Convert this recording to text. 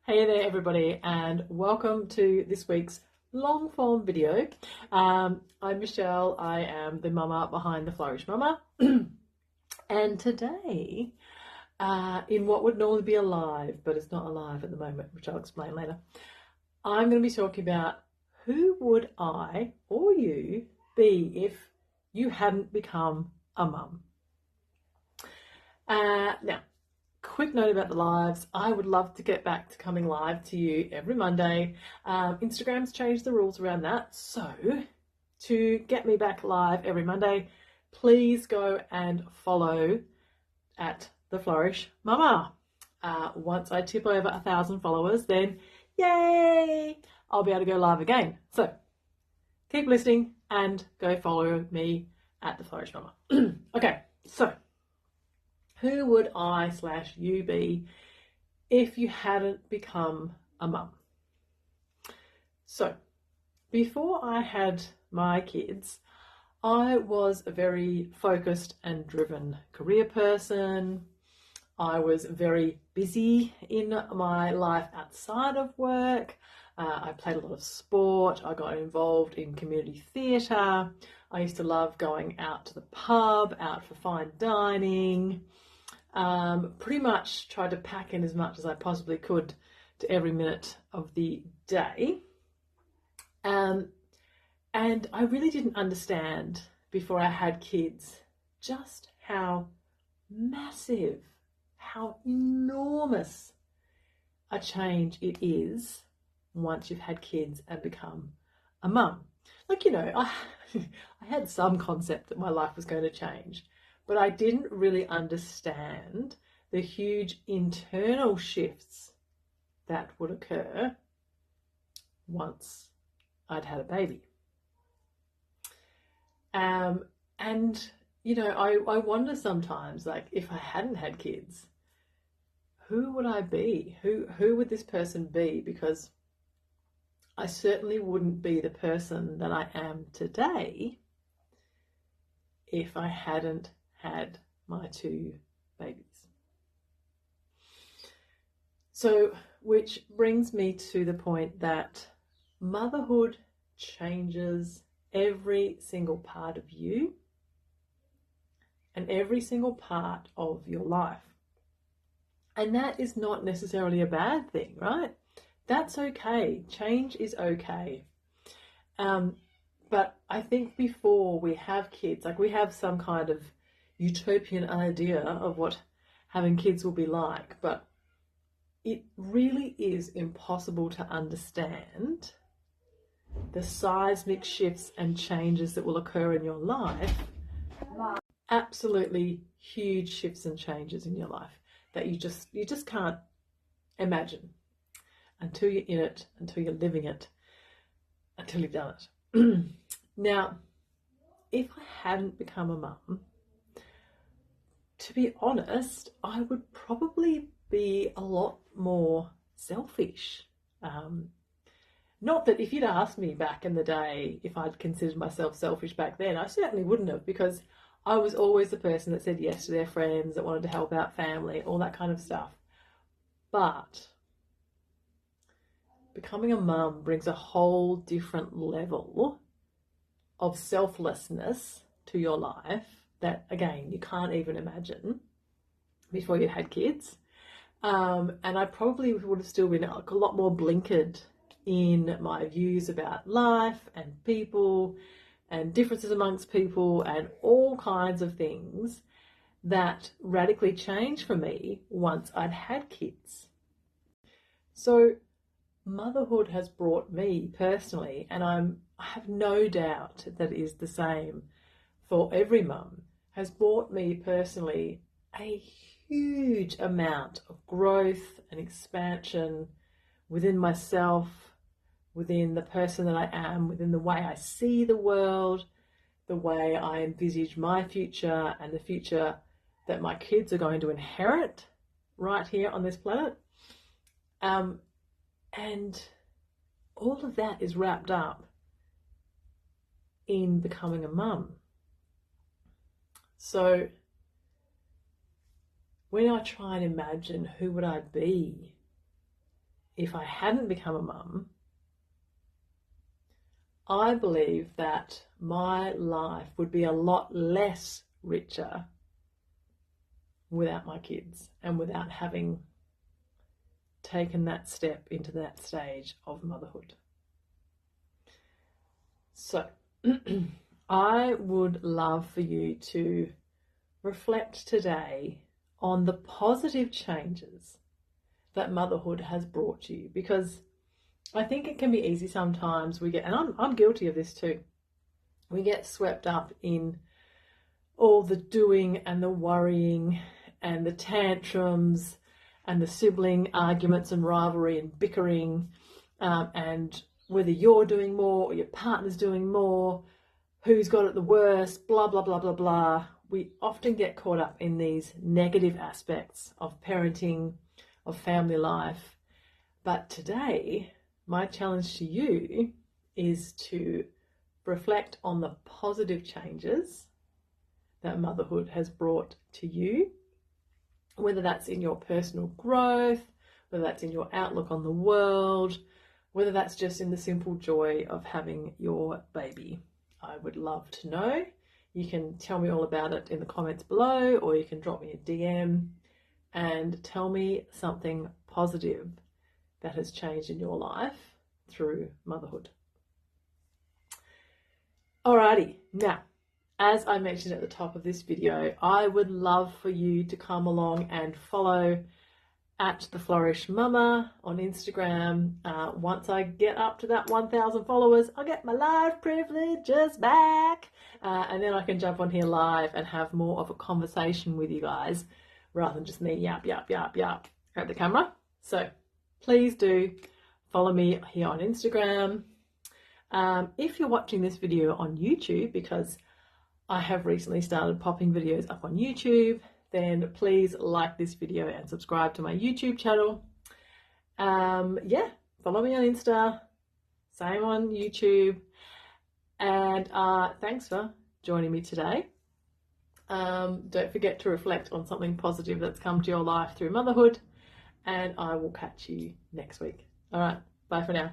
Hey there everybody, and welcome to this week's long form video. I'm Michelle. I am the mama behind the Flourish Mama. And today, in what would normally be a live, but it's not alive at the moment, which I'll explain later, I'm going to be talking about who would I or you be if you hadn't become a mum. Now, quick note about the lives. I would love to get back to coming live to you every Monday. Instagram's changed the rules around that. So to get me back live every Monday, please go and follow at the Flourish Mama. Once I tip over 1,000 followers, then yay, I'll be able to go live again. So keep listening and go follow me at the Flourish Mama. Okay, so who would I/you be if you hadn't become a mum? So, before I had my kids, I was a very focused and driven career person. I was very busy in my life outside of work. I played a lot of sport. I got involved in community theatre. I used to love going out to the pub, out for fine dining. Pretty much tried to pack in as much as I possibly could to every minute of the day. And I really didn't understand before I had kids just how massive, how enormous a change it is once you've had kids and become a mum. Like, I had some concept that my life was going to change, but I didn't really understand the huge internal shifts that would occur once I'd had a baby. I wonder sometimes, like, if I hadn't had kids, who would I be? Who would this person be? Because I certainly wouldn't be the person that I am today if I hadn't had my two babies. So, which brings me to the point that motherhood changes every single part of you and every single part of your life. And that is not necessarily a bad thing, right? That's okay. Change is okay. But I think before we have kids, like, we have some kind of utopian idea of what having kids will be like, but it really is impossible to understand the seismic shifts and changes that will occur in your life. Absolutely huge shifts and changes in your life that you just can't imagine until you're in it, until you're living it, until you've done it. Now, if I hadn't become a mum, to be honest, I would probably be a lot more selfish. Not that if you'd asked me back in the day if I'd considered myself selfish back then, I certainly wouldn't have, because I was always the person that said yes to their friends, that wanted to help out family, all that kind of stuff. But becoming a mum brings a whole different level of selflessness to your life that, again, you can't even imagine before you had kids. And I probably would have still been a lot more blinkered in my views about life and people and differences amongst people and all kinds of things that radically changed for me once I'd had kids. So motherhood has brought me personally, and I have no doubt that it is the same for every mum, has brought me personally a huge amount of growth and expansion within myself, within the person that I am, within the way I see the world, the way I envisage my future and the future that my kids are going to inherit right here on this planet. And all of that is wrapped up in becoming a mum. So when I try and imagine who would I be if I hadn't become a mum, I believe that my life would be a lot less richer without my kids and without having taken that step into that stage of motherhood. So I would love for you to reflect today on the positive changes that motherhood has brought you, because I think it can be easy sometimes. We get, and I'm guilty of this too, we get swept up in all the doing and the worrying and the tantrums and the sibling arguments and rivalry and bickering, and whether you're doing more or your partner's doing more, who's got it the worst, blah, blah, blah, blah, blah. We often get caught up in these negative aspects of parenting, of family life. But today, my challenge to you is to reflect on the positive changes that motherhood has brought to you, whether that's in your personal growth, whether that's in your outlook on the world, whether that's just in the simple joy of having your baby. I would love to know. You can tell me all about it in the comments below, or you can drop me a DM and tell me something positive that has changed in your life through motherhood. Alrighty, now, as I mentioned at the top of this video, I would love for you to come along and follow at The Flourish Mama on Instagram. Once I get up to that 1,000 followers, I'll get my live privileges back. And then I can jump on here live and have more of a conversation with you guys rather than just me yap, yap, yap, yap at the camera. So please do follow me here on Instagram. If you're watching this video on YouTube, because I have recently started popping videos up on YouTube, then please like this video and subscribe to my YouTube channel. Yeah, follow me on Insta, same on YouTube. And thanks for joining me today. Don't forget to reflect on something positive that's come to your life through motherhood, and I will catch you next week. All right, bye for now.